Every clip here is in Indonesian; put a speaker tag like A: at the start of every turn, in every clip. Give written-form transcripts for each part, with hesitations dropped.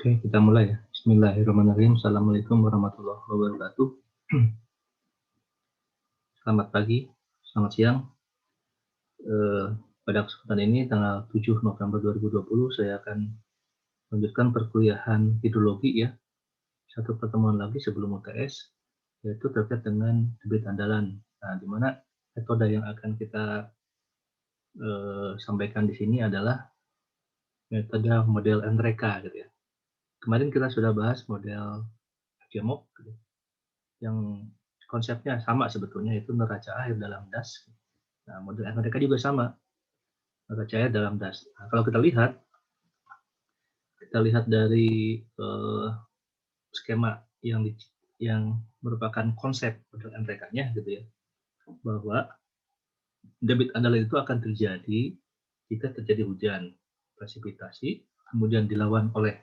A: Oke, kita mulai ya. Bismillahirrahmanirrahim. Assalamualaikum warahmatullahi wabarakatuh. Selamat pagi, selamat siang. Pada kesempatan ini, tanggal 7 November 2020, saya akan melanjutkan perkuliahan hidrologi ya. Satu pertemuan lagi sebelum UTS, yaitu terkait dengan debit andalan. Nah, di mana metode yang akan kita sampaikan di sini adalah metode model Andreka gitu ya. Kemarin kita sudah bahas model Gemok gitu, yang konsepnya sama sebetulnya, yaitu neraca air dalam das. Nah, model mereka juga sama, neraca air dalam das. Nah, kalau kita lihat dari skema yang merupakan konsep model NRK-nya gitu ya, bahwa debit andalan itu akan terjadi jika terjadi hujan, presipitasi, kemudian dilawan oleh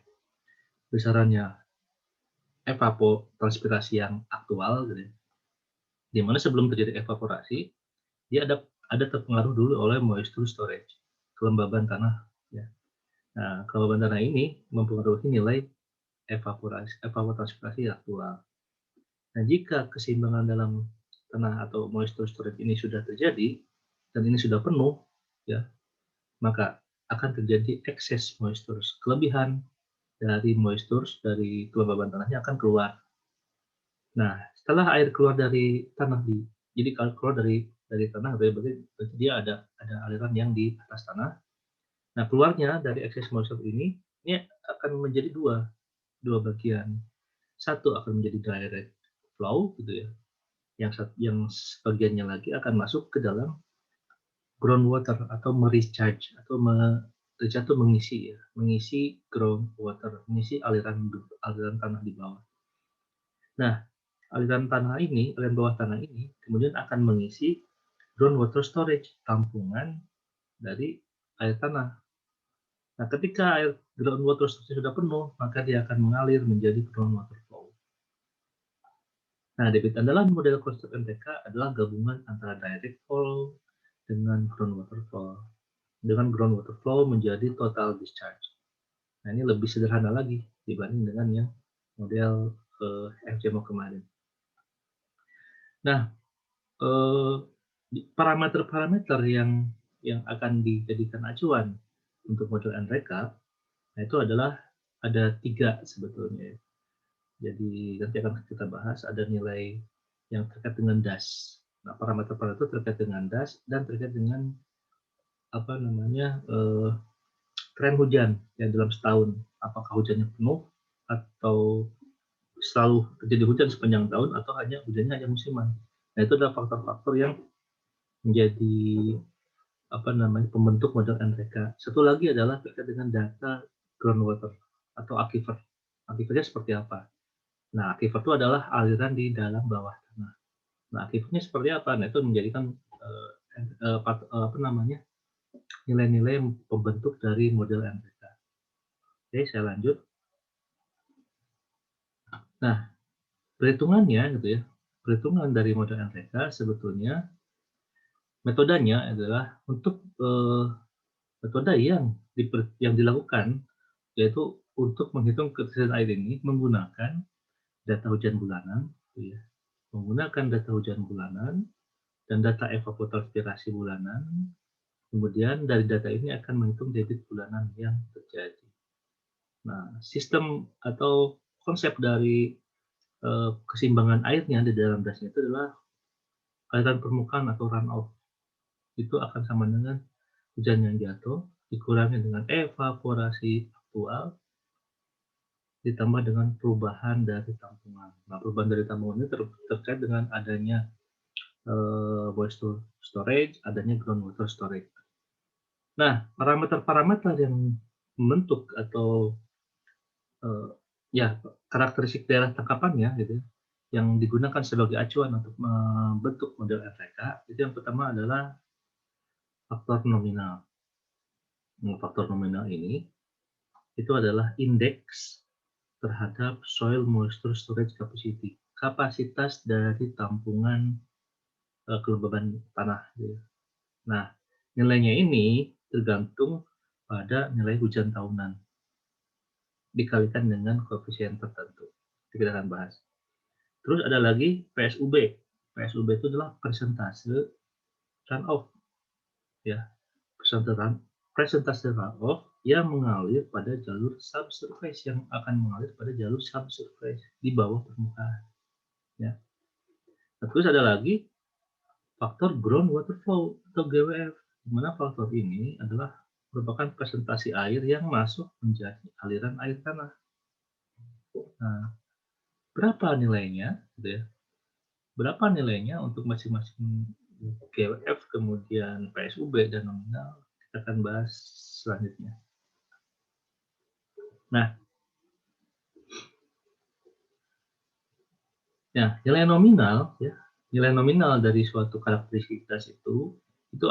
A: besarannya evapotranspirasi yang aktual gitu ya. Di mana sebelum terjadi evaporasi, dia ada terpengaruh dulu oleh moisture storage, kelembaban tanah ya. Nah, kelembaban tanah ini mempengaruhi nilai evapotranspirasi aktual. Nah, jika keseimbangan dalam tanah atau moisture storage ini sudah terjadi dan ini sudah penuh ya, maka akan terjadi excess moisture, kelebihan dari moisture dari kelembaban tanahnya akan keluar. Nah, setelah air keluar dari tanah jadi kalau keluar dari tanah berarti dia ada aliran yang di atas tanah. Nah, keluarnya dari excess moisture ini akan menjadi dua bagian. Satu akan menjadi direct flow gitu ya. Yang sebagiannya lagi akan masuk ke dalam groundwater atau merecharge atau recharge itu mengisi groundwater, mengisi aliran tanah di bawah. Nah, aliran bawah tanah ini kemudian akan mengisi groundwater storage, tampungan dari air tanah. Nah, ketika groundwater storage sudah penuh, maka dia akan mengalir menjadi groundwater flow. Nah, debit andalan model konsep NTK adalah gabungan antara direct flow dengan groundwater flow. Dengan groundwater flow menjadi total discharge. Nah, ini lebih sederhana lagi dibanding dengan yang model FCMO kemarin. Nah, parameter-parameter yang akan dijadikan acuan untuk model NRECA, nah itu adalah ada 3 sebetulnya. Jadi nanti akan kita bahas ada nilai yang terkait dengan das. Nah, parameter-parameter terkait dengan das dan terkait dengan tren hujan yang dalam setahun. Apakah hujannya penuh atau selalu terjadi hujan sepanjang tahun atau hujannya hanya musiman. Nah, itu adalah faktor-faktor yang menjadi pembentuk model NRECA. Satu lagi adalah terkait dengan data groundwater atau aquifer. Aquifernya seperti apa? Nah, aquifer itu adalah aliran di dalam bawah tanah. Nah, aquifernya seperti apa? Nah, itu menjadikan nilai-nilai pembentuk dari model NRECA. Oke, saya lanjut. Nah, perhitungannya gitu ya. Perhitungan dari model NRECA sebetulnya metodenya adalah untuk metode yang dilakukan yaitu untuk menghitung ketersediaan air ini menggunakan data hujan bulanan, gitu ya. Menggunakan data hujan bulanan dan data evapotranspirasi bulanan. Kemudian dari data ini akan menghitung debit bulanan yang terjadi. Nah, sistem atau konsep dari keseimbangan airnya di dalam dasnya itu adalah aliran permukaan atau runoff. Itu akan sama dengan hujan yang jatuh dikurangi dengan evaporasi aktual ditambah dengan perubahan dari tampungan. Nah, perubahan dari tampungan ini terkait dengan adanya moisture storage, adanya groundwater storage. Nah, parameter-parameter yang membentuk atau karakteristik daerah tangkapannya gitu yang digunakan sebagai acuan untuk membentuk model FRK itu yang pertama adalah faktor nominal. Faktor nominal ini itu adalah indeks terhadap soil moisture storage capacity, kapasitas dari tampungan kelembaban tanah. Nah, nilainya ini tergantung pada nilai hujan tahunan. dikalikan dengan koefisien tertentu. Kita akan bahas. Terus ada lagi PSUB. PSUB itu adalah persentase runoff, ya, persentase runoff yang mengalir pada jalur subsurface, yang akan mengalir pada jalur subsurface di bawah permukaan, ya. Terus ada lagi faktor ground water flow atau GWF, di mana faktor ini adalah merupakan presentasi air yang masuk menjadi aliran air tanah. Nah, berapa nilainya, gitu ya? Berapa nilainya untuk masing-masing GWF, kemudian PSUB dan nominal, kita akan bahas selanjutnya. Nah, ya, nilai nominal, ya, nilai nominal dari suatu karakteristikas itu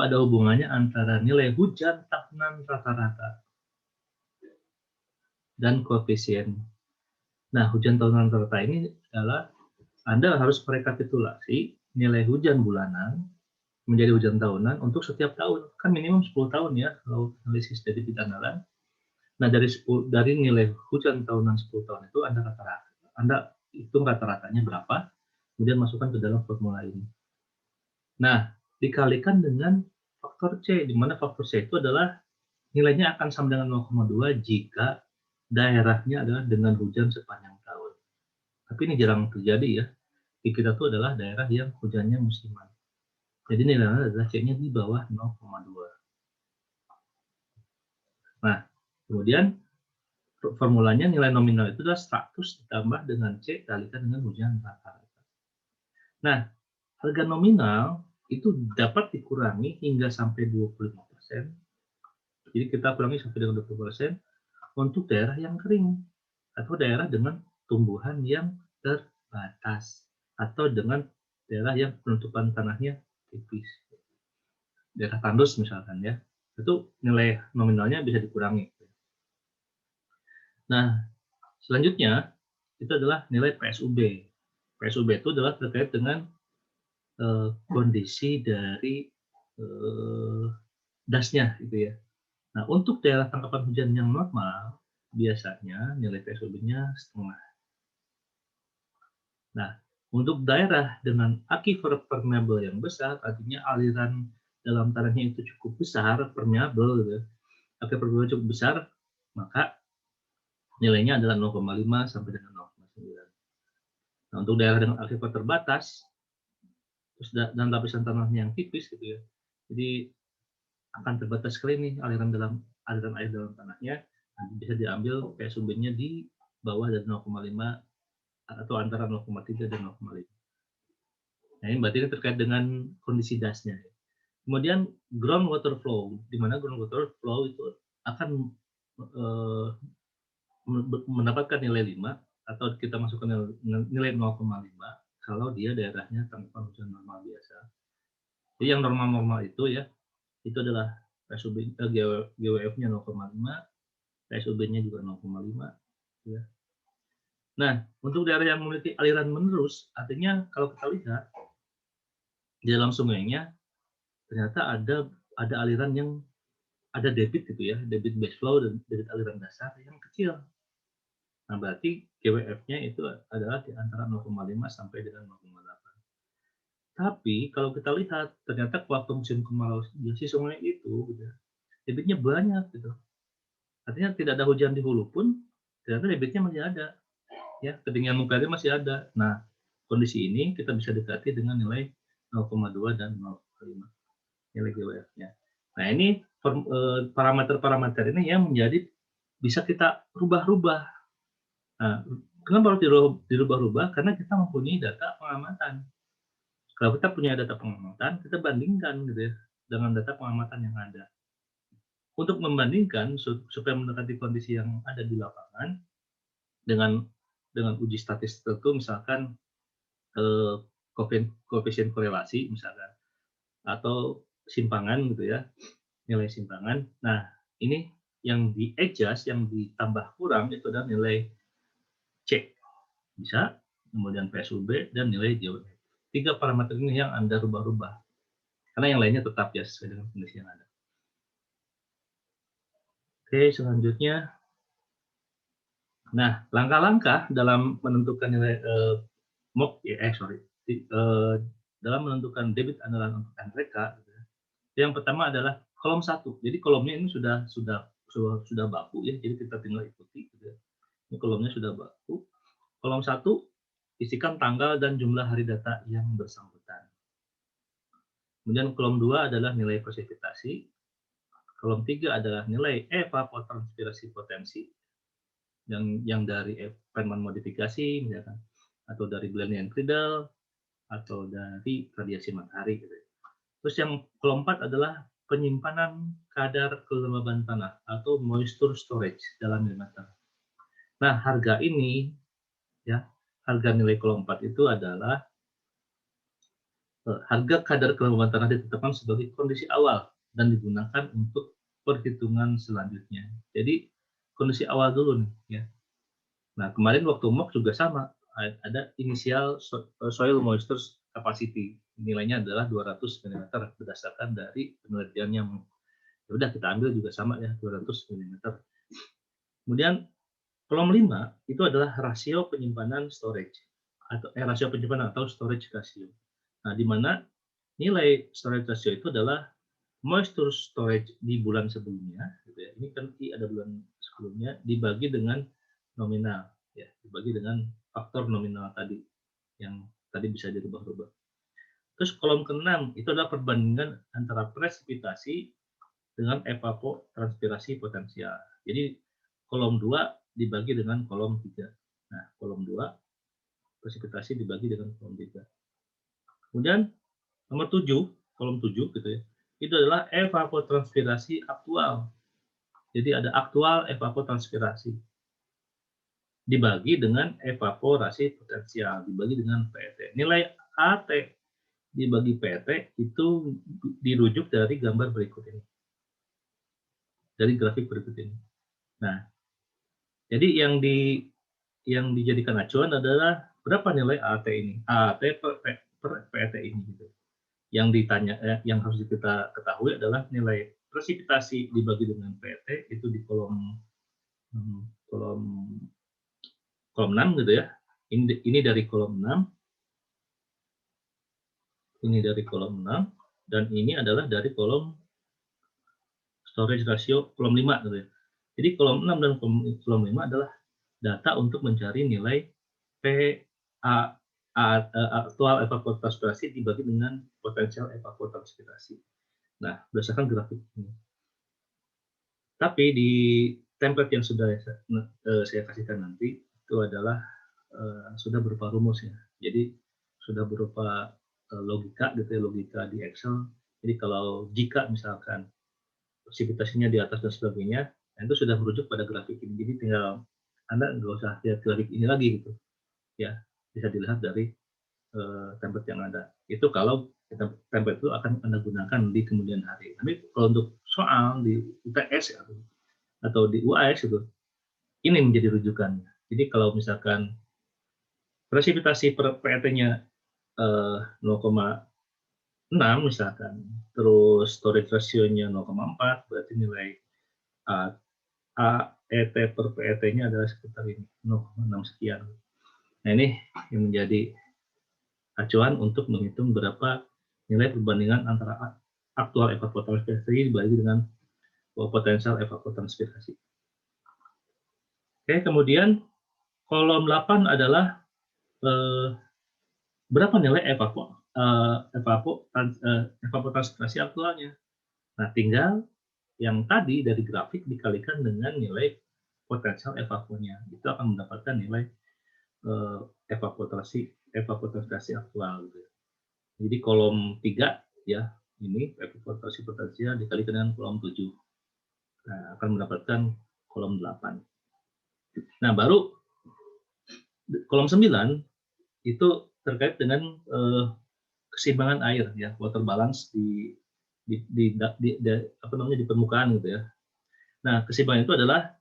A: ada hubungannya antara nilai hujan tahunan rata-rata dan koefisien. Nah, hujan tahunan rata-rata ini adalah Anda harus merekapitulasi nilai hujan bulanan menjadi hujan tahunan untuk setiap tahun. Kan minimum 10 tahun ya kalau analisis dari bidang andalan. Nah, dari nilai hujan tahunan 10 tahun itu Anda hitung rata-ratanya berapa, kemudian masukkan ke dalam formula ini. Nah, dikalikan dengan faktor C, di mana faktor C itu adalah nilainya akan sama dengan 0,2 jika daerahnya adalah dengan hujan sepanjang tahun. Tapi ini jarang terjadi ya. Di kita itu adalah daerah yang hujannya musiman. Jadi nilainya adalah C-nya di bawah 0,2. Nah, kemudian formulanya nilai nominal itu adalah 100 ditambah dengan C dikalikan dengan hujan rata-rata. Nah, harga nominal itu dapat dikurangi hingga sampai 25%. Jadi kita kurangi sampai dengan 20% untuk daerah yang kering atau daerah dengan tumbuhan yang terbatas atau dengan daerah yang penutupan tanahnya tipis. Daerah tandus misalkan ya, itu nilai nominalnya bisa dikurangi. Nah, selanjutnya itu adalah nilai PSUB. PSUB itu adalah terkait dengan kondisi dari dasnya gitu ya. Nah, untuk daerah tangkapan hujan yang normal, biasanya nilai PSUB-nya setengah. Nah, untuk daerah dengan aquifer permeable yang besar, artinya aliran dalam tanahnya itu cukup besar, permeable gitu, aquifer cukup besar, maka nilainya adalah 0,5 sampai dengan 0,9. Nah, untuk daerah dengan aquifer terbatas, terus dan lapisan tanahnya yang tipis gitu ya, jadi akan terbatas sekali nih aliran air dalam tanahnya, bisa diambil PSUB-nya di bawah dari 0,5 atau antara 0,3 dan 0,5. Nah, ini berarti ini terkait dengan kondisi dasnya. Kemudian ground water flow, di mana ground water flow itu akan mendapatkan nilai 5 atau kita masukkan nilai 0,5 kalau dia daerahnya tanpa hujan normal biasa. Jadi yang normal-normal itu ya, itu adalah PSUB GWF-nya 0,5, PSUB-nya juga 0,5 ya. Nah, untuk daerah yang memiliki aliran menerus, artinya kalau kita lihat di dalam sungainya ternyata ada aliran yang ada debit gitu ya, debit base flow dan debit aliran dasar yang kecil. Nah, berarti GWF-nya itu adalah di antara 0,5 sampai dengan 0,8. Tapi kalau kita lihat ternyata waktu musim kemarau si sungai itu gitu, debitnya banyak gitu. Artinya tidak ada hujan di hulu pun ternyata debitnya masih ada. Ya, ketinggian muka air masih ada. Nah, kondisi ini kita bisa dekati dengan nilai 0,2 dan 0,5 nilai GWF-nya. Nah, ini parameter-parameter ini yang menjadi bisa kita rubah-rubah. Nah, kenapa harus dirubah-rubah? Karena kita mempunyai data pengamatan. Kalau kita punya data pengamatan, kita bandingkan gitu ya dengan data pengamatan yang ada. Untuk membandingkan supaya mendekati kondisi yang ada di lapangan dengan uji statistik tertentu, misalkan koefisien korelasi misalkan atau simpangan gitu ya, nilai simpangan. Nah, ini yang di-adjust, yang ditambah kurang itu adalah nilai C bisa, kemudian PSUB dan nilai GWF. 3 parameter ini yang Anda rubah-rubah. Karena yang lainnya tetap ya sesuai dengan kondisi yang ada. Oke, selanjutnya Nah, langkah-langkah dalam menentukan nilai MOP, dalam menentukan debit andalan untuk NRK, gitu ya. Yang pertama adalah kolom satu. Jadi kolomnya ini sudah baku ya, jadi kita tinggal ikuti gitu ya. Ini kolomnya sudah baku. Kolom satu isikan tanggal dan jumlah hari data yang bersangkutan. Kemudian kolom 2 adalah nilai presipitasi. Kolom 3 adalah nilai evapotranspirasi potensi yang dari Feynman modifikasi misalkan, atau dari Glenn-Friedel, atau dari radiasi matahari gitu. Terus yang kolom 4 adalah penyimpanan kadar kelembaban tanah atau moisture storage dalam milimeter. Nah, harga ini ya, harga nilai kolom 4 itu adalah harga kadar kelembaban tanah ditetapkan sebagai kondisi awal dan digunakan untuk perhitungan selanjutnya. Jadi kondisi awal dulu nih ya. Nah, kemarin waktu mock juga sama, ada inisial soil moisture capacity, nilainya adalah 200 mm berdasarkan dari penelitiannya. Ya udah kita ambil juga sama ya, 200 mm. Kemudian kolom 5 itu adalah rasio penyimpanan storage atau rasio penyimpanan atau storage ratio. Nah, di mana nilai storage ratio itu adalah moisture storage di bulan sebelumnya, gitu ya. Ini kan ada bulan sebelumnya dibagi dengan nominal, ya, dibagi dengan faktor nominal tadi yang tadi bisa dirubah-rubah. Terus kolom ke-6 itu adalah perbandingan antara presipitasi dengan evapotranspirasi potensial. Jadi kolom 2 dibagi dengan kolom 3. Nah, kolom 2 presipitasi dibagi dengan kolom 3. Kemudian nomor 7, kolom 7 gitu ya. Itu adalah evapotranspirasi aktual. Jadi ada aktual evapotranspirasi dibagi dengan evaporasi potensial, dibagi dengan PET. Nilai AT dibagi PET itu dirujuk dari gambar berikut ini, dari grafik berikut ini. Nah, jadi yang dijadikan acuan adalah berapa nilai AT ini, AT per PET ini gitu. Yang ditanya, yang harus kita ketahui adalah nilai presipitasi dibagi dengan PET itu di kolom kolom kolom 6 gitu ya. Ini dari kolom 6, ini dari kolom 6, dan ini adalah dari kolom storage ratio kolom 5 gitu ya. Jadi kolom 6 dan kolom 5 adalah data untuk mencari nilai PA aktual evapotranspirasi dibagi dengan potensial evapotranspirasi. Nah, berdasarkan grafik ini. Tapi di template yang sudah saya kasihkan nanti itu adalah sudah berupa rumus ya. Jadi sudah berupa logika gitu ya, logika di Excel. Jadi kalau jika misalkan presipitasinya di atas dan sebagainya, nah itu sudah merujuk pada grafik ini. Jadi tinggal Anda nggak usah lihat grafik ini lagi gitu. Ya, bisa dilihat dari template yang ada. Itu kalau template itu akan Anda gunakan di kemudian hari. Tapi kalau untuk soal di UTS ya, atau di UAS itu, ini menjadi rujukannya. Jadi kalau misalkan presipitasi per PET-nya 0,6 misalkan, terus storage ratio-nya 0,4, berarti nilai AET per PET-nya adalah sekitar ini, 0,6 sekian. Nah ini yang menjadi acuan untuk menghitung berapa nilai perbandingan antara aktual evapotranspirasi dibagi dengan potensial evapotranspirasi. Oke, kemudian kolom 8 adalah berapa nilai evapotranspirasi aktualnya. Nah, tinggal yang tadi dari grafik dikalikan dengan nilai potensial evaponya. Itu akan mendapatkan nilai evapotranspirasi aktual. Gitu. Jadi kolom 3 ya, ini evapotranspirasi potensial dikalikan dengan kolom 7. Nah, akan mendapatkan kolom 8. Nah, baru kolom 9 itu terkait dengan keseimbangan air ya, water balance di permukaan gitu ya. Nah, keseimbangan itu adalah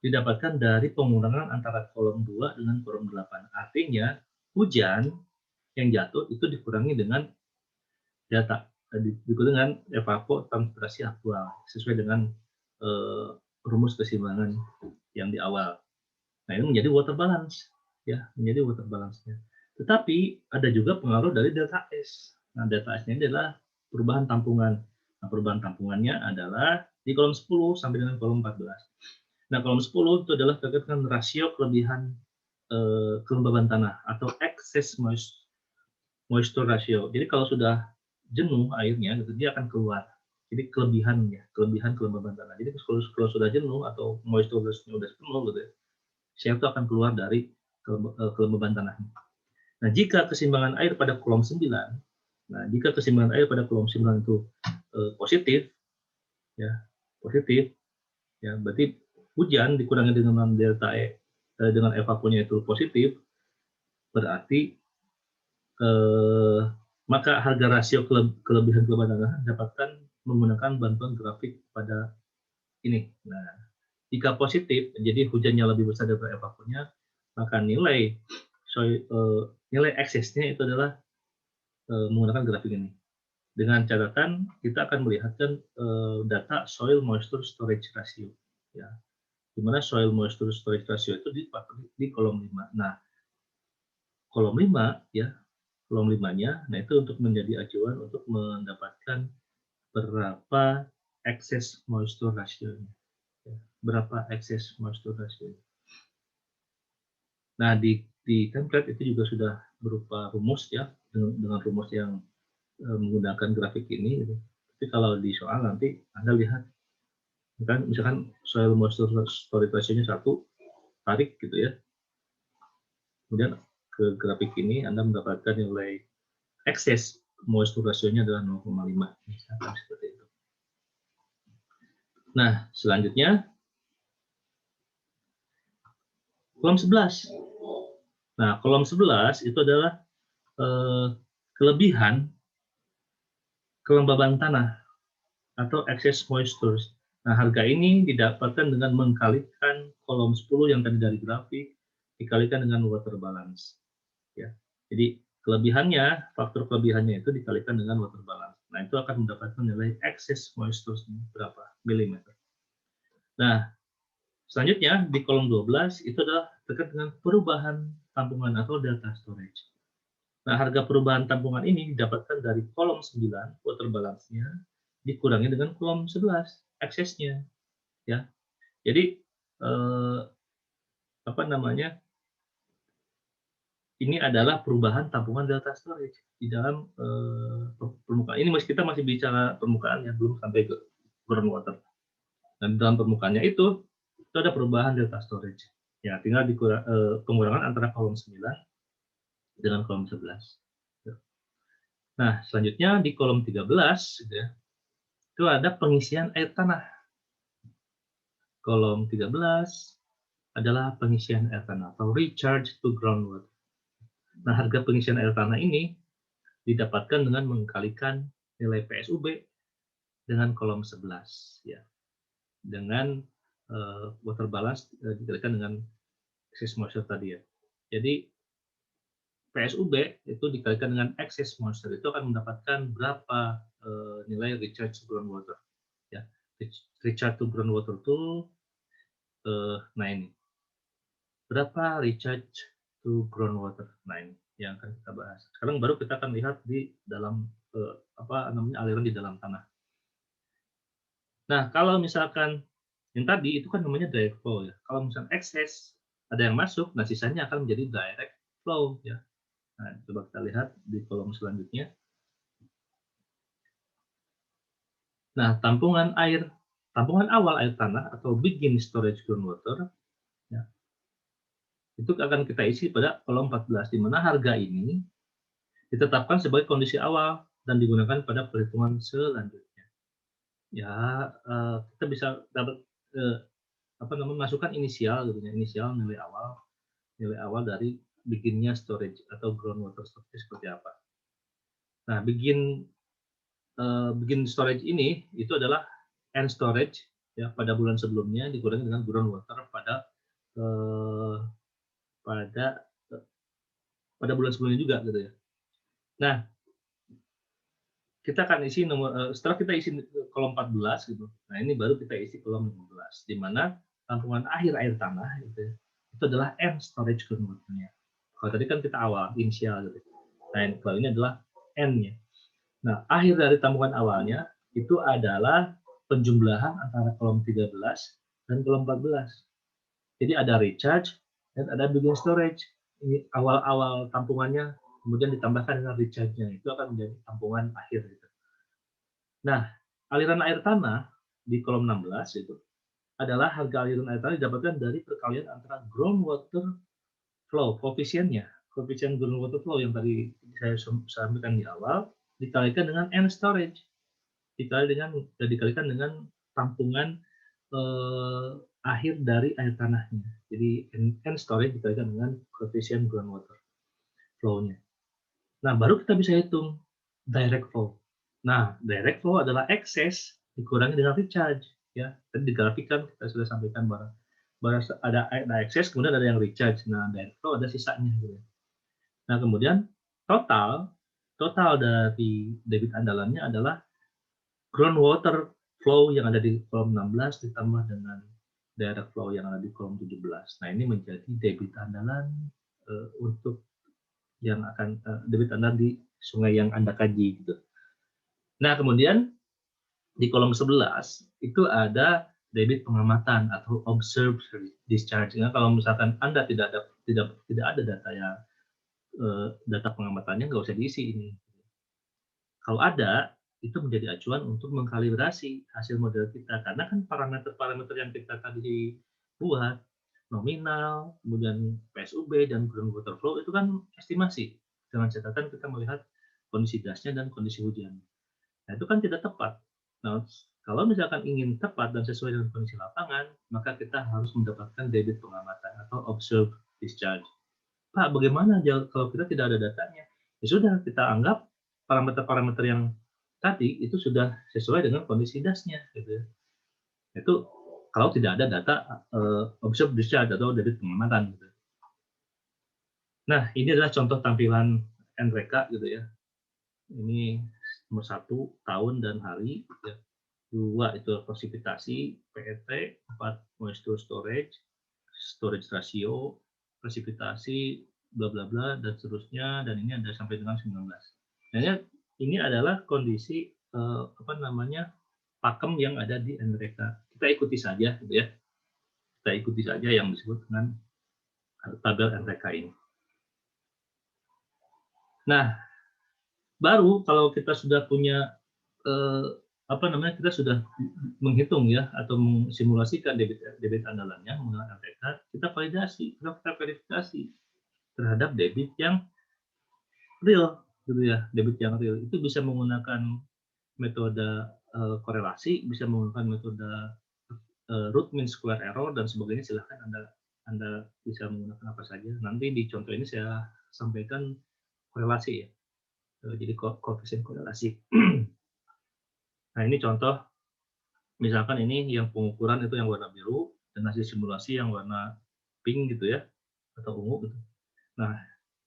A: didapatkan dari pengurangan antara kolom 2 dengan kolom 8. Artinya, hujan yang jatuh itu dikurangi dengan data, dengan evapotranspirasi aktual sesuai dengan rumus keseimbangan yang di awal. Nah, ini menjadi water balance, ya, menjadi water balance-nya. Tetapi ada juga pengaruh dari delta S. Nah, delta S-nya adalah perubahan tampungan. Nah, perubahan tampungannya adalah di kolom 10 sampai dengan kolom 14. Nah, kolom 10 itu adalah terkait dengan rasio kelebihan kelembaban tanah atau excess moisture ratio. Jadi kalau sudah jenuh airnya, gitu, dia akan keluar. Jadi kelebihan kelembaban tanah. Jadi kalau sudah jenuh atau moisture ratio sudah penuh, gitu ya, share itu akan keluar dari kelembaban tanah. Nah, jika keseimbangan air pada kolom 9, nah jika keseimbangan air pada kolom 9 itu positif, ya positif, ya berarti hujan dikurangi dengan delta E dengan evaponya itu positif, berarti maka harga rasio kelebihan kelembaban tanah dapatkan menggunakan bantuan grafik pada ini. Nah, jika positif, jadi hujannya lebih besar daripada evaponya, maka nilai eksesnya itu adalah menggunakan grafik ini. Dengan catatan kita akan melihatkan data soil moisture storage ratio, ya, di mana soil moisture storage ratio itu di kolom 5. Nah, kolom 5, ya, kolom 5-nya, nah itu untuk menjadi acuan untuk mendapatkan berapa excess moisture ratio-nya, ya, berapa excess moisture ratio. Nah, di template itu juga sudah berupa rumus, ya, dengan rumus yang menggunakan grafik ini, gitu. Tapi kalau di soal nanti Anda lihat, misalkan soil moisture storage ratio-nya 1, tarik gitu ya. Kemudian ke grafik ini Anda mendapatkan nilai excess moisture ratio-nya adalah 0,5, misalkan seperti itu. Nah, selanjutnya kolom 11. Nah, kolom 11 itu adalah kelebihan kelembaban tanah atau excess moisture. Nah, harga ini didapatkan dengan mengkalikan kolom 10 yang tadi dari grafik dikalikan dengan water balance. Ya. Jadi kelebihannya, faktor kelebihannya itu dikalikan dengan water balance. Nah, itu akan mendapatkan nilai excess moisture berapa milimeter. Nah, selanjutnya di kolom 12 itu adalah terkait dengan perubahan tampungan atau delta storage. Nah, harga perubahan tampungan ini didapatkan dari kolom 9, water balance-nya, dikurangi dengan kolom 11, excess-nya. Ya. Jadi, apa namanya, ini adalah perubahan tampungan delta storage di dalam permukaan. Ini kita masih bicara permukaan, ya, belum sampai ke groundwater. Dan dalam permukaannya itu ada perubahan delta storage. Ya, tinggal pengurangan antara kolom 9 dengan kolom 11. Nah, selanjutnya di kolom 13, gitu ya, itu ada pengisian air tanah. Kolom 13 adalah pengisian air tanah atau recharge to groundwater. Nah, harga pengisian air tanah ini didapatkan dengan mengkalikan nilai PSUB dengan kolom 11, ya. Dengan water balance dikalikan dengan excess moisture tadi, ya. Jadi PSUB itu dikalikan dengan excess moisture itu akan mendapatkan berapa nilai recharge to groundwater, ya. Recharge to groundwater itu nah ini. Berapa recharge to groundwater? Nah, ini yang akan kita bahas. Sekarang baru kita akan lihat di dalam aliran di dalam tanah. Nah, kalau misalkan yang tadi itu kan namanya direct flow, ya. Kalau misalkan excess ada yang masuk, nah sisanya akan menjadi direct flow, ya. Nah, coba kita lihat di kolom selanjutnya. Nah, tampungan awal air tanah atau begin storage groundwater, ya, itu akan kita isi pada kolom 14, di mana harga ini ditetapkan sebagai kondisi awal dan digunakan pada perhitungan selanjutnya. Ya, kita bisa dapat masukkan inisial, gitu ya, inisial nilai awal dari beginnya storage atau groundwater storage seperti apa. Nah, begin storage ini itu adalah end storage, ya, pada bulan sebelumnya dikurangi dengan groundwater pada bulan sebelumnya juga, gitu ya. Nah, kita akan isi setelah kita isi kolom 14, gitu. Nah, ini baru kita isi kolom 15, di mana tampungan akhir air tanah, gitu ya, itu adalah end storage groundwater-nya. Kalau tadi kan kita awal, inisial gitu. Nah, kalau ini adalah end-nya. Nah, akhir dari tampungan awalnya itu adalah penjumlahan antara kolom 13 dan kolom 14. Jadi ada recharge dan ada begin storage. Ini awal-awal tampungannya, kemudian ditambahkan dengan recharge-nya. Itu akan menjadi tampungan akhir. Gitu. Nah, aliran air tanah di kolom 16 itu adalah harga aliran air tanah didapatkan dari perkalian antara groundwater flow, koefisiennya. Koefisien groundwater flow yang tadi saya sampaikan di awal, dikalikan dengan end storage. Dikalikan dengan tampungan akhir dari air tanahnya. Jadi end storage dikalikan dengan koefisien groundwater flow-nya. Nah, baru kita bisa hitung direct flow. Nah, direct flow adalah excess dikurangi dengan recharge. Ya, tadi digrafikan kita sudah sampaikan bahwa ada excess, kemudian ada yang recharge. Nah, direct flow ada sisanya. Gitu. Nah, kemudian total dari debit andalannya adalah groundwater flow yang ada di kolom 16 ditambah dengan direct flow yang ada di kolom 17. Nah, ini menjadi debit andalan untuk yang akan debit andalan di sungai yang Anda kaji gitu. Nah, kemudian di kolom 11 itu ada debit pengamatan atau observed discharge. Nah, kalau misalkan Anda tidak ada data yang data pengamatannya, nggak usah diisi ini. Kalau ada, itu menjadi acuan untuk mengkalibrasi hasil model kita. Karena kan parameter-parameter yang kita tadi buat, nominal, kemudian PSUB, dan groundwater flow, itu kan estimasi. Dengan catatan kita melihat kondisi dasnya dan kondisi hujan. Nah, itu kan tidak tepat. Nah, kalau misalkan ingin tepat dan sesuai dengan kondisi lapangan, maka kita harus mendapatkan debit pengamatan atau observed discharge. Pak, bagaimana kalau kita tidak ada datanya? Ya sudah, kita anggap parameter-parameter yang tadi itu sudah sesuai dengan kondisi dasnya. Gitu. Itu kalau tidak ada data observed discharge atau debit pengamatan. Gitu. Nah, ini adalah contoh tampilan NRECA gitu ya. Ini nomor 1, tahun dan hari. Ya. 2 itu presipitasi, PET, 4 moisture storage ratio, presipitasi, bla bla bla, dan seterusnya, dan ini ada sampai dengan 19. Nah, ini adalah kondisi pakem yang ada di NRECA. Kita ikuti saja, gitu ya. Kita ikuti saja yang disebut dengan tabel NRECA ini. Nah, baru kalau kita sudah punya kita sudah menghitung ya atau mensimulasikan debit andalannya menggunakan NRECA, kita verifikasi terhadap debit yang real, gitu ya. Debit yang real itu bisa menggunakan metode korelasi, bisa menggunakan metode root mean square error dan sebagainya. Silahkan Anda bisa menggunakan apa saja. Nanti di contoh ini saya sampaikan korelasi ya. Jadi koefisien korelasi. Nah, ini contoh, misalkan ini yang pengukuran itu yang warna biru dan hasil simulasi yang warna pink gitu ya, atau ungu gitu. Nah,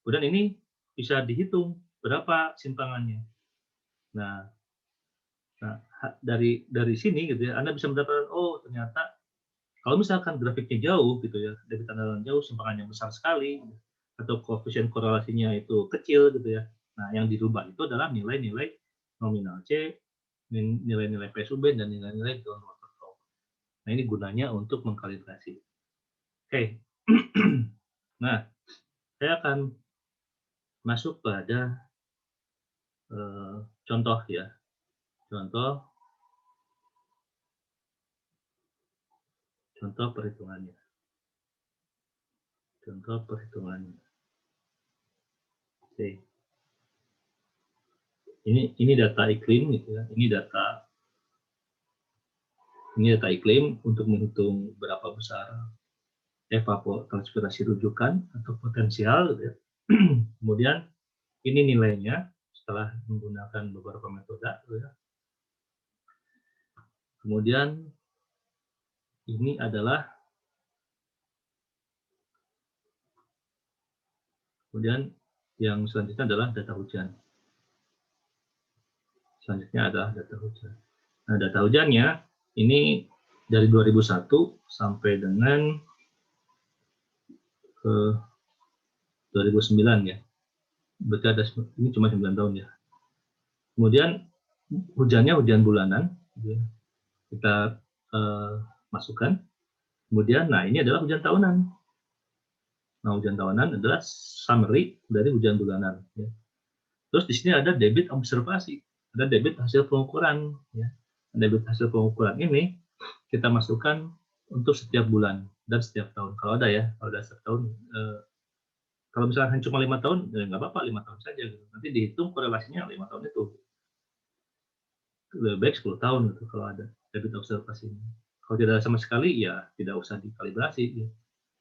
A: kemudian ini bisa dihitung berapa simpangannya. Nah dari sini gitu ya, Anda bisa mendapatkan, oh ternyata kalau misalkan grafiknya jauh gitu ya, debit andalan jauh, simpangannya besar sekali, atau koefisien korelasinya itu kecil gitu ya. Nah, yang dirubah itu adalah nilai-nilai nominal C, nilai-nilai PSUB, dan nilai-nilai groundwater flow. Nah, ini gunanya untuk mengkalibrasi. Oke. Nah, saya akan masuk pada contoh ya. Contoh perhitungannya. Oke. Ini data iklim gitu ya. Ini data iklim untuk menghitung berapa besar evapotranspirasi rujukan atau potensial gitu ya. Kemudian ini nilainya setelah menggunakan beberapa metode gitu ya. Kemudian ini adalah yang selanjutnya adalah data hujan. Nah, data hujannya ini dari 2001 sampai dengan ke 2009 ya. Berarti ada ini cuma 9 tahun ya. Kemudian hujannya hujan bulanan, gitu ya. Kita masukkan. Kemudian, nah ini adalah hujan tahunan. Nah, hujan tahunan adalah summary dari hujan bulanan. Ya. Terus di sini ada debit observasi, ada debit hasil pengukuran. Ya. Debit hasil pengukuran ini kita masukkan untuk setiap bulan dan setiap tahun. Kalau ada ya, kalau ada setiap tahun. Kalau misalkan cuma 5 tahun, ya nggak apa-apa 5 tahun saja. Gitu. Nanti dihitung korelasinya 5 tahun itu. Lebih baik 10 tahun gitu kalau ada debit observasi ini. Kalau tidak ada sama sekali, ya tidak usah dikalibrasi. Ya.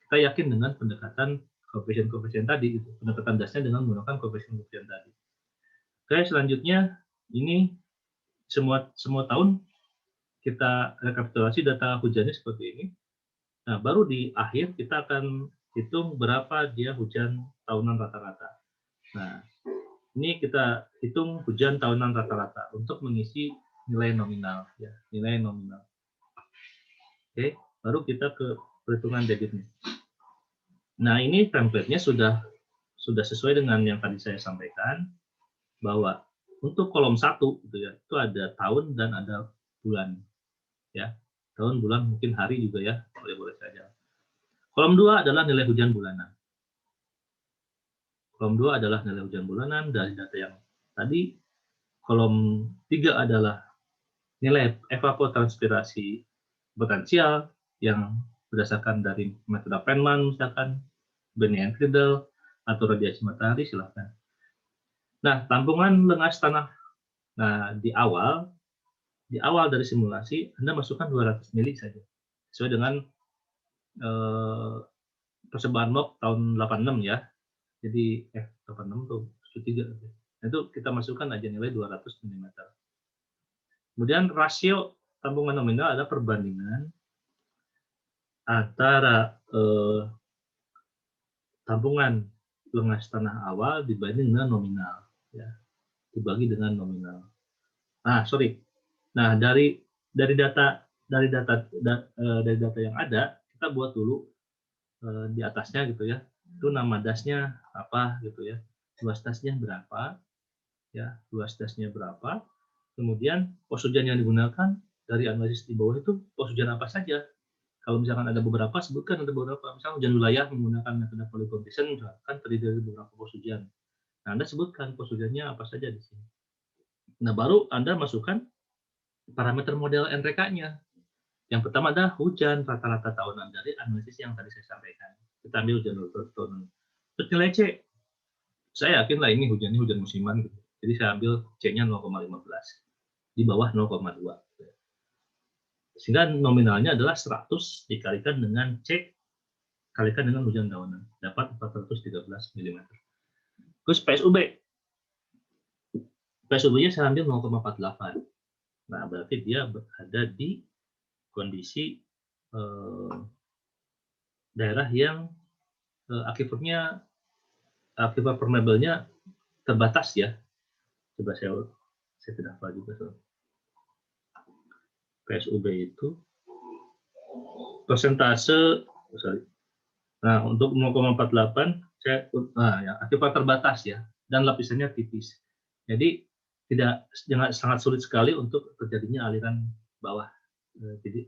A: Kita yakin dengan pendekatan koefisien tadi, gitu. Pendekatan dasarnya dengan menggunakan koefisien tadi. Oke, selanjutnya ini semua tahun kita rekapitulasi data hujannya seperti ini. Nah, baru di akhir kita akan hitung berapa dia hujan tahunan rata-rata. Nah, ini kita hitung hujan tahunan rata-rata untuk mengisi nilai nominal, ya, nilai nominal. Oke, baru kita ke perhitungan debitnya. Nah, ini template-nya sudah sesuai dengan yang tadi saya sampaikan, bahwa untuk kolom 1 gitu ya, itu ada tahun dan ada bulan. Ya. Tahun, bulan, mungkin hari juga ya, boleh-boleh saja. Kolom 2 adalah nilai hujan bulanan. Kolom 2 adalah nilai hujan bulanan dari data yang tadi. Kolom 3 adalah nilai evapotranspirasi potensial yang berdasarkan dari metode Feynman misalkan, Benney-Friedel, atau radiasi matahari, silahkan. Nah, tampungan lengas tanah. Nah, di awal dari simulasi, Anda masukkan 200 mili saja. Sesuai dengan percobaan MOOC tahun 86 ya. Jadi, 86 tuh, 73. Nah, itu kita masukkan aja nilai 200 mm. Kemudian rasio tampungan nominal ada perbandingan antara tampungan lengas tanah awal dibanding dengan nominal, ya, dibagi dengan nominal. Nah, dari data yang ada, kita buat dulu di atasnya gitu ya. Itu nama dasnya apa gitu ya. Luas dasnya berapa? Ya, luas dasnya berapa? Kemudian pos hujan yang digunakan dari analisis di bawah itu pos hujan apa saja? Kalau misalkan ada beberapa, sebutkan ada beberapa. Misalnya hujan wilayah menggunakan metode polygon basin, misalkan terdiri dari beberapa pos hujan. Nah, Anda sebutkan pos hujannya apa saja di sini. Nah, baru Anda masukkan parameter model NRK-nya. Yang pertama adalah hujan rata-rata tahunan dari analisis yang tadi saya sampaikan. Kita ambil hujan rata-rata tahunan. Terus nilai C, saya yakin lah ini hujan musiman. Gitu. Jadi saya ambil C-nya 0,15. Di bawah 0,2. Sehingga nominalnya adalah 100 dikalikan dengan C kalikan dengan hujan tahunan. Dapat 413 mm. Terus PSUB. PSUB-nya saya ambil 0,48. Nah, berarti dia berada di kondisi daerah yang akibat permeabelnya terbatas ya. Coba saya tidak hafal juga soal. PSUB itu persentase, nah untuk 0,48 saya ya, akibat terbatas ya, dan lapisannya tipis. Jadi jangan sangat sulit sekali untuk terjadinya aliran bawah. Jadi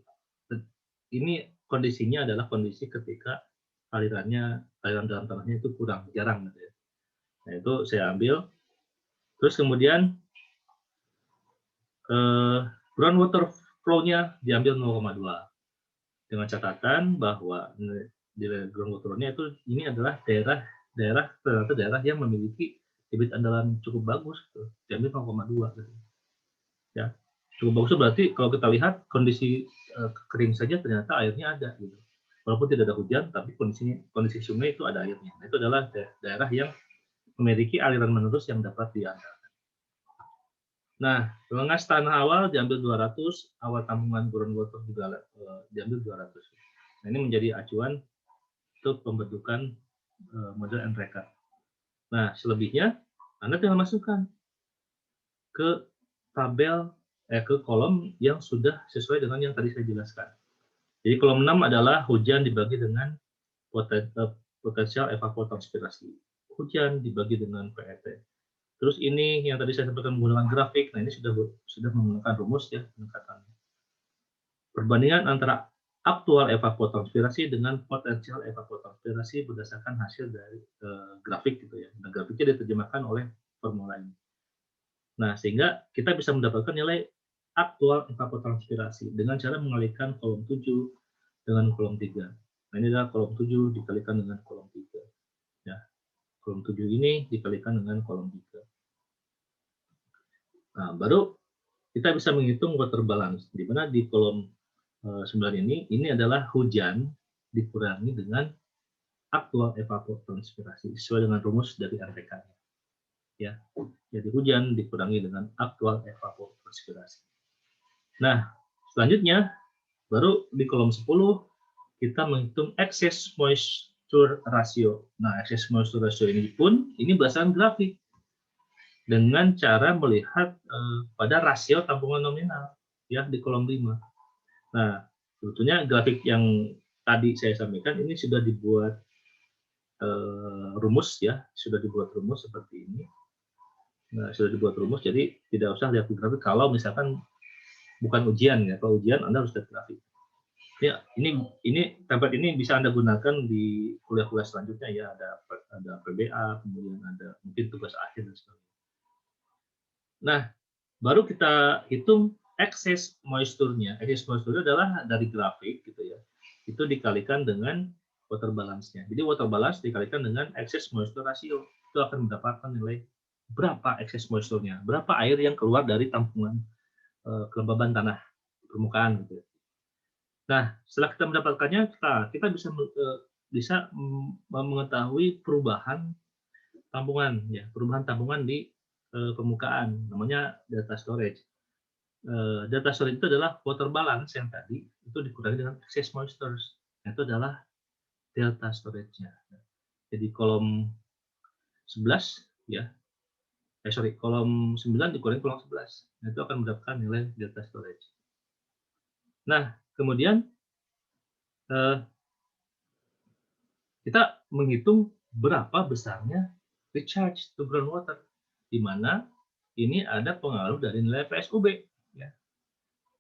A: ini kondisinya adalah kondisi ketika aliran dalam tanahnya itu kurang, jarang gitu ya. Nah, itu saya ambil. Terus kemudian groundwater flow-nya diambil 0,2. Dengan catatan bahwa di groundwater flow-nya itu ini adalah daerah yang memiliki debit andalan cukup bagus, gitu. Diambil 0,2 gitu. Ya. Cukup bagus berarti kalau kita lihat kondisi kering saja ternyata airnya ada gitu. Walaupun tidak ada hujan, tapi kondisi sungai itu ada airnya. Nah, itu adalah daerah yang memiliki aliran menerus yang dapat diandalkan. Nah, lengas tanah awal diambil 200, awal tampungan groundwater juga diambil 200. Nah, ini menjadi acuan untuk pembentukan model NRK. Nah, selebihnya Anda tinggal masukkan ke tabel ke kolom yang sudah sesuai dengan yang tadi saya jelaskan. Jadi kolom 6 adalah hujan dibagi dengan potensial evapotranspirasi hujan dibagi dengan PET. Terus ini yang tadi saya sampaikan menggunakan grafik. Nah, ini sudah menggunakan rumus ya pendekatannya. Perbandingan antara aktual evapotranspirasi dengan potensial evapotranspirasi berdasarkan hasil dari grafik gitu ya. Nah, grafiknya diterjemahkan oleh formula ini. Nah, sehingga kita bisa mendapatkan nilai aktual evapotranspirasi dengan cara mengalihkan kolom 7 dengan kolom 3. Nah, ini adalah kolom 7 dikalikan dengan kolom 3. Ya, kolom 7 ini dikalikan dengan kolom 3. Nah, baru kita bisa menghitung water balance, di mana di kolom 9 ini adalah hujan dikurangi dengan aktual evapotranspirasi sesuai dengan rumus dari RPK-nya. Ya, jadi hujan dikurangi dengan aktual evapotranspirasi. Nah, selanjutnya baru di kolom 10 kita menghitung excess moisture ratio. Nah, excess moisture ratio ini pun ini berdasarkan grafik dengan cara melihat pada rasio tampungan nominal ya di kolom 5. Nah, sebetulnya grafik yang tadi saya sampaikan ini sudah dibuat rumus ya, sudah dibuat rumus seperti ini. Nah, sudah dibuat rumus, jadi tidak usah lihat grafik kalau misalkan bukan ujian ya. Kalau ujian Anda harus lihat grafik. Ya, ini template ini bisa Anda gunakan di kuliah-kuliah selanjutnya ya, ada PBA, kemudian ada mungkin tugas akhir dan sebagainya. Nah, baru kita hitung excess moisture-nya. Excess moisture adalah dari grafik gitu ya. Itu dikalikan dengan water balance-nya. Jadi water balance dikalikan dengan excess moisture ratio. Itu akan mendapatkan nilai berapa excess moisture-nya, berapa air yang keluar dari tampungan kelembaban tanah permukaan gitu. Nah, setelah kita mendapatkannya, kita bisa mengetahui perubahan tampungan ya, perubahan tampungan di permukaan, namanya data storage. Data storage itu adalah water balance yang tadi itu dikurangi dengan excess moisture. Itu adalah delta storage-nya. Jadi kolom 11 ya. Kolom 9 dikurangi kolom 11. Nah, itu akan mendapatkan nilai delta storage. Nah, kemudian kita menghitung berapa besarnya recharge to groundwater, di mana ini ada pengaruh dari nilai PSUB. Ya.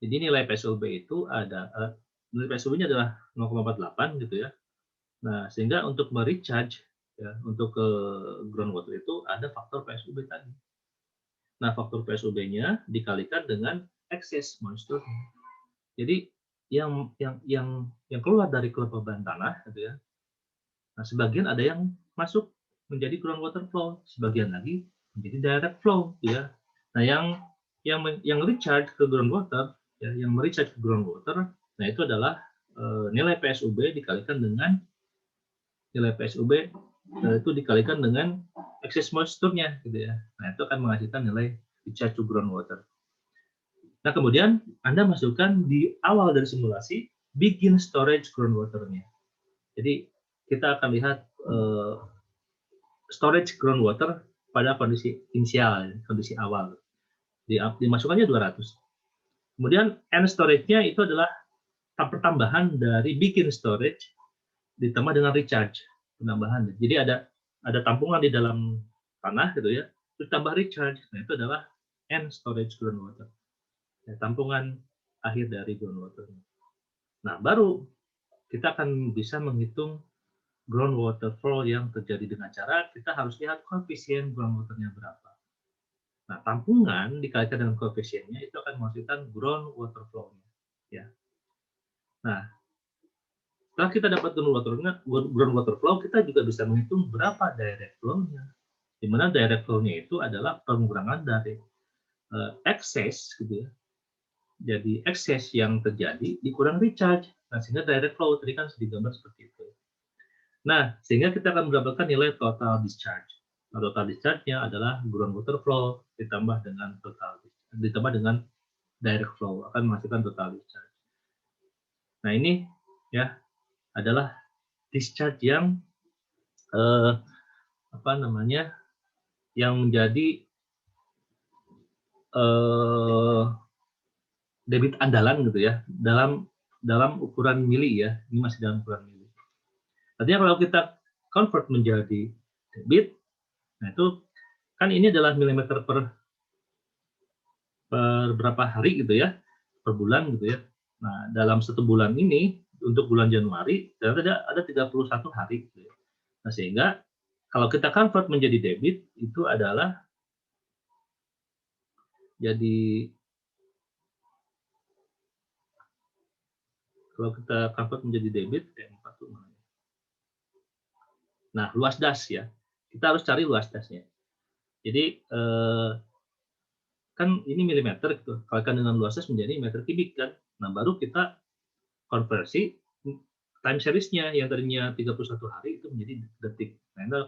A: Jadi nilai PSUB itu nilai PSUB-nya adalah 0,48 gitu ya. Nah, sehingga untuk merecharge ya, untuk ke groundwater itu ada faktor PSUB tadi. Nah, faktor PSUB-nya dikalikan dengan excess moisture. Jadi yang keluar dari kelembaban tanah gitu ya. Nah, sebagian ada yang masuk menjadi groundwater flow, sebagian lagi menjadi direct flow ya. Nah, yang recharge ke groundwater ya, yang merecharge ke groundwater, nah itu adalah nilai PSUB dikalikan dengan nilai PSUB itu dikalikan dengan excess moisture-nya gitu ya. Nah, itu akan menghasilkan nilai recharge to groundwater. Nah, kemudian Anda masukkan di awal dari simulasi begin storage groundwater-nya. Jadi kita akan lihat storage groundwater pada kondisi inisial, kondisi awal. Dimasukkannya 200. Kemudian end storage-nya itu adalah pertambahan dari begin storage ditambah dengan recharge, penambahan. Jadi ada tampungan di dalam tanah gitu ya, terus tambah recharge. Nah, itu adalah end storage groundwater. Ya, tampungan akhir dari groundwater. Nah, baru kita akan bisa menghitung groundwater flow yang terjadi dengan cara kita harus lihat koefisien groundwater-nya berapa. Nah, tampungan dikalikan dengan koefisiennya itu akan menghasilkan groundwater flow-nya. Ya. Nah, setelah kita dapat groundwater flow, kita juga bisa menghitung berapa direct flow-nya. Di mana direct flow-nya itu adalah pengurangan dari excess gitu ya. Jadi excess yang terjadi dikurang recharge. Nah, sehingga direct flow tadi kan digambar seperti itu. Nah, sehingga kita akan mendapatkan nilai total discharge. Nah, total discharge-nya adalah groundwater flow ditambah dengan direct flow akan menghasilkan total discharge. Nah, ini ya adalah discharge yang yang menjadi debit andalan gitu ya dalam ukuran mili ya. Ini masih dalam ukuran mili. Artinya convert menjadi debit, nah itu kan ini adalah milimeter per berapa hari gitu ya, per bulan gitu ya. Nah, dalam 1 bulan ini, untuk bulan Januari, ternyata ada 31 hari gitu ya. Nah, sehingga kalau kita convert menjadi debit, itu adalah jadi kalau kita convert menjadi debit, nah luas das ya, kita harus cari luas dasnya. Jadi kan ini milimeter gitu, kalikan dengan luas das menjadi meter kubik kan. Nah baru kita konversi time series-nya yang tadinya 31 hari itu menjadi detik. Nah itu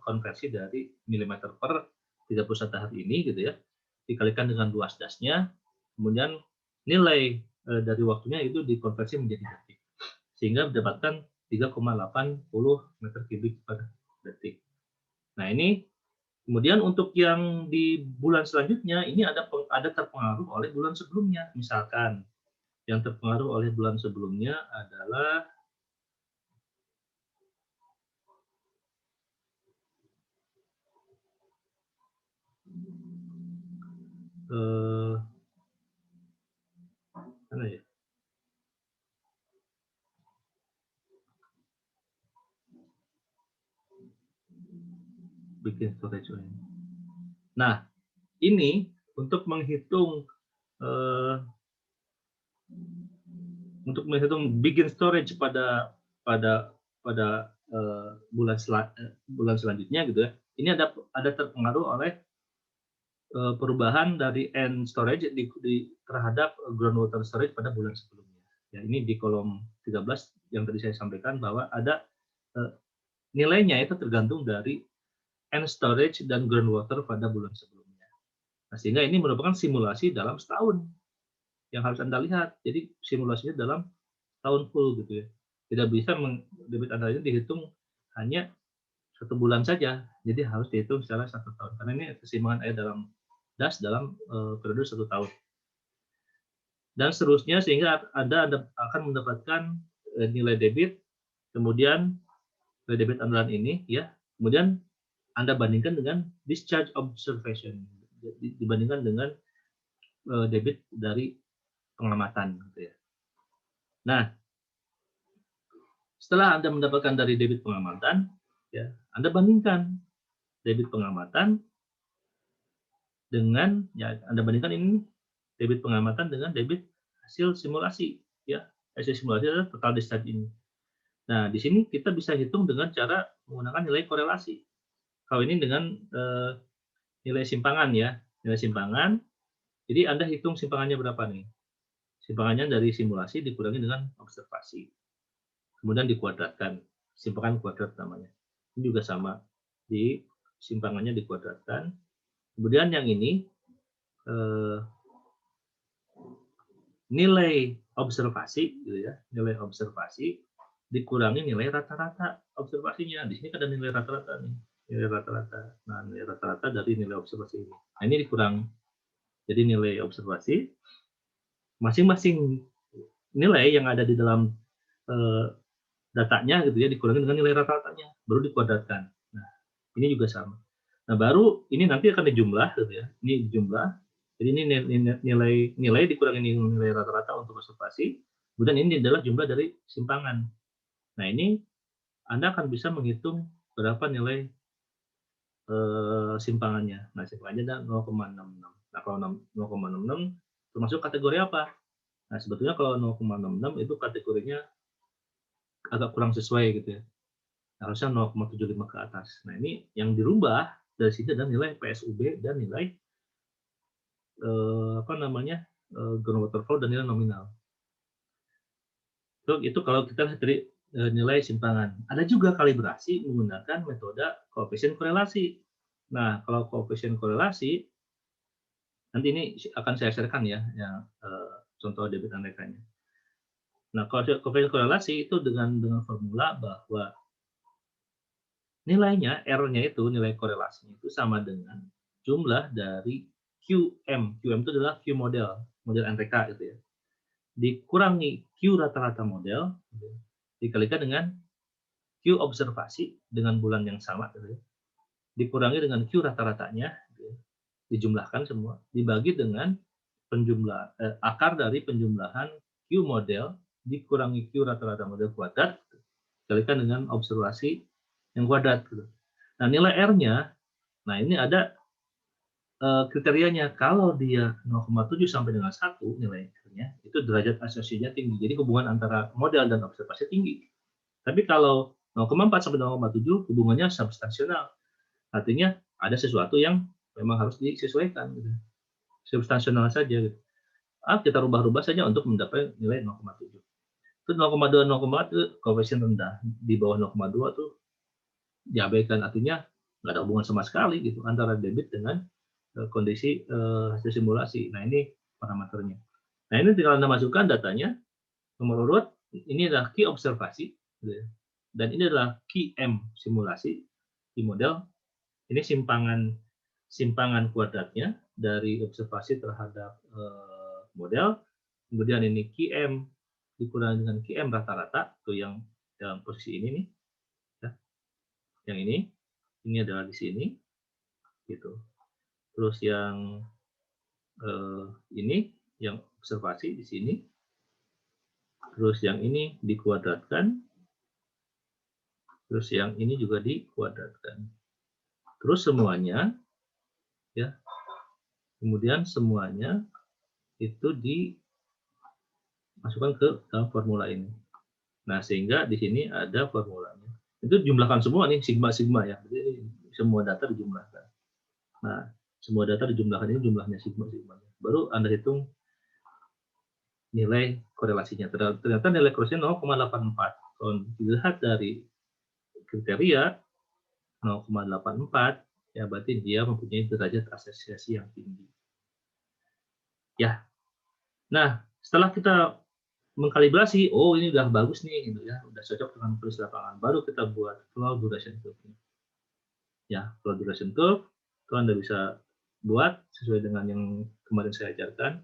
A: konversi dari milimeter per 31 hari ini gitu ya, dikalikan dengan luas dasnya, kemudian nilai dari waktunya itu dikonversi menjadi detik, sehingga mendapatkan 3,80 meter kubik per detik. Nah ini kemudian untuk yang di bulan selanjutnya ini ada terpengaruh oleh bulan sebelumnya. Misalkan yang terpengaruh oleh bulan sebelumnya adalah mana ya? Bikin storage ini. Nah, ini untuk menghitung bikin storage pada bulan selanjutnya gitu ya. Ini ada terpengaruh oleh perubahan dari end storage terhadap groundwater storage pada bulan sebelumnya. Ya, ini di kolom 13 yang tadi saya sampaikan bahwa ada nilainya itu tergantung dari end storage dan groundwater pada bulan sebelumnya. Nah, sehingga ini merupakan simulasi dalam setahun yang harus Anda lihat. Jadi simulasinya dalam tahun full gitu ya. Tidak bisa debit Anda dihitung hanya 1 bulan saja. Jadi harus dihitung secara 1 tahun. Karena ini keseimbangan air dalam das dalam periode 1 tahun. Dan seterusnya sehingga Anda akan mendapatkan nilai debit, kemudian nilai debit andalan ini ya, kemudian Anda bandingkan dengan discharge observation, dibandingkan dengan debit dari pengamatan gitu ya. Nah, setelah Anda mendapatkan dari debit pengamatan, ya, Anda bandingkan debit pengamatan dengan Anda bandingkan ini debit pengamatan dengan debit hasil simulasi ya. Hasil simulasi adalah total discharge ini. Nah, di sini kita bisa hitung dengan cara menggunakan nilai korelasi. Kalau ini dengan nilai simpangan ya, nilai simpangan. Jadi Anda hitung simpangannya berapa nih? Simpangannya dari simulasi dikurangi dengan observasi. Kemudian dikuadratkan, simpangan kuadrat namanya. Ini juga sama, di simpangannya dikuadratkan. Kemudian yang ini nilai observasi gitu ya, nilai observasi dikurangi nilai rata-rata observasinya. Di sini ada nilai rata-rata nih, nilai rata-rata. Nah, nilai rata-rata dari nilai observasi ini. Nah, ini dikurang. Jadi nilai observasi masing-masing nilai yang ada di dalam datanya gitu ya dikurangi dengan nilai rata-ratanya, baru dikuadratkan. Nah, ini juga sama. Nah, baru ini nanti akan dijumlah gitu ya. Ini dijumlah. Jadi ini nilai dikurangi nilai rata-rata untuk observasi. Kemudian ini adalah jumlah dari simpangan. Nah, ini Anda akan bisa menghitung berapa nilai simpangannya. Nah, simpangannya ada 0,66. Nah, kalau 0,66 termasuk kategori apa? Nah, sebetulnya kalau 0,66 itu kategorinya agak kurang sesuai gitu ya. Harusnya 0,75 ke atas. Nah, ini yang dirubah dari sini adalah nilai PSUB dan nilai groundwater flow dan nilai nominal. Itu kalau kita lihat dari nilai simpangan. Ada juga kalibrasi menggunakan metode koefisien korelasi. Nah, kalau koefisien korelasi nanti ini akan saya sharekan ya, contoh debit anekanya. Nah, kalau koefisien korelasi itu dengan formula bahwa nilainya, R-nya itu, nilai korelasinya itu sama dengan jumlah dari QM. QM itu adalah Q model NTK gitu ya. Dikurangi Q rata-rata model, dikalikan dengan Q observasi dengan bulan yang sama gitu ya, dikurangi dengan Q rata-ratanya gitu ya, dijumlahkan semua, dibagi dengan akar dari penjumlahan Q model dikurangi Q rata-rata model kuadrat dikalikan dengan observasi yang kuadrat gitu. Nah, nilai R-nya, nah ini ada kriterianya. Kalau dia 0,7 sampai dengan 1 nilai R-nya, itu derajat asosiasinya tinggi. Jadi hubungan antara model dan observasi tinggi. Tapi kalau 0,4 sampai 0,7 hubungannya substansional. Artinya ada sesuatu yang memang harus disesuaikan gitu. Substansional saja gitu. Kita rubah-rubah saja untuk mencapai nilai 0,7. Terus 0,2 0,4 itu koefisien rendah. Di bawah 0,2 tuh diabaikan, artinya nggak ada hubungan sama sekali gitu antara debit dengan kondisi hasil simulasi. Nah, ini parameternya. Nah, ini tinggal Anda masukkan datanya, nomor urut, ini adalah key observasi, gitu ya. Dan ini adalah key M simulasi, key model. Ini simpangan kuadratnya dari observasi terhadap model. Kemudian ini key M dikurangi dengan key M rata-rata, itu yang dalam posisi ini nih, ya. Yang ini adalah di sini, gitu. Terus yang ini yang observasi di sini, terus yang ini dikuadratkan, terus yang ini juga dikuadratkan, terus semuanya ya, kemudian semuanya itu dimasukkan ke dalam formula ini. Nah, sehingga di sini ada formulanya. Itu jumlahkan semua nih, sigma ya, jadi semua data dijumlahkan. Nah, semua data dijumlahkan, ini jumlahnya sigma. Baru Anda hitung nilai korelasinya. Ternyata nilai korelasinya 0,84. Kalau dilihat dari kriteria 0,84, ya berarti dia mempunyai derajat asosiasi yang tinggi. Ya. Nah, setelah kita mengkalibrasi, oh ini udah bagus nih gitu ya, udah cocok dengan kondisi lapangan. Baru kita buat flow duration curve. Ya, flow duration curve itu Anda bisa buat sesuai dengan yang kemarin saya ajarkan.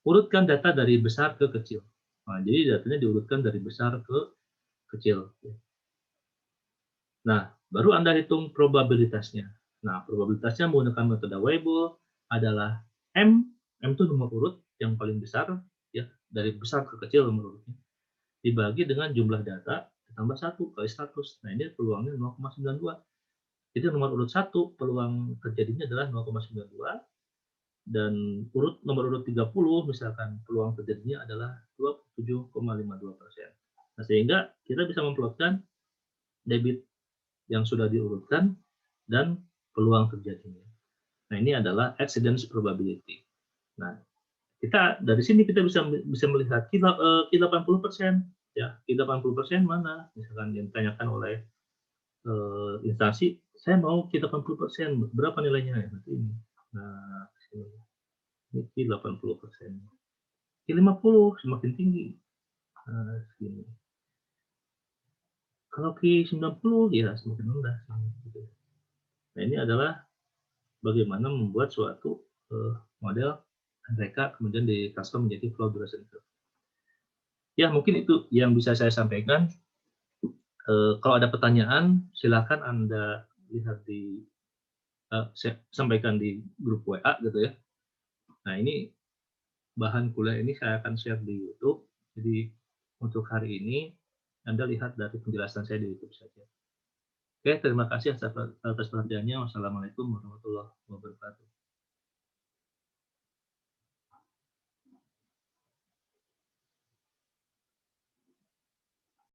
A: Urutkan data dari besar ke kecil. Nah, jadi datanya diurutkan dari besar ke kecil. Nah, baru Anda hitung probabilitasnya. Nah, probabilitasnya menggunakan metode Weibull adalah M itu nomor urut yang paling besar, ya, dari besar ke kecil nomor urutnya, dibagi dengan jumlah data ditambah 1 kali 100. Nah, ini peluangnya 0,92. Jadi nomor urut 1 peluang terjadinya adalah 0,92, dan nomor urut 30 misalkan peluang terjadinya adalah 27,52%. Nah, sehingga kita bisa memplotkan debit yang sudah diurutkan dan peluang terjadinya. Nah, ini adalah accident probability. Nah, dari sini kita bisa melihat Q 80%, ya, Q 80% mana? Misalkan yang ditanyakan oleh instansi, saya mau Q 80%, berapa nilainya? Nanti ini. Nah, ini Q 80%. Q 50 semakin tinggi. Nah, segini. Kalau Q 90 ya semakin rendah. Nah, ini adalah bagaimana membuat suatu model mereka kemudian ditransform menjadi flow duration curve. Ya, mungkin itu yang bisa saya sampaikan. Kalau ada pertanyaan, silakan Anda lihat saya sampaikan di grup WA gitu ya. Nah, ini bahan kuliah ini saya akan share di YouTube. Jadi untuk hari ini Anda lihat dari penjelasan saya di YouTube saja. Oke, terima kasih atas perhatiannya. Wassalamualaikum warahmatullahi wabarakatuh.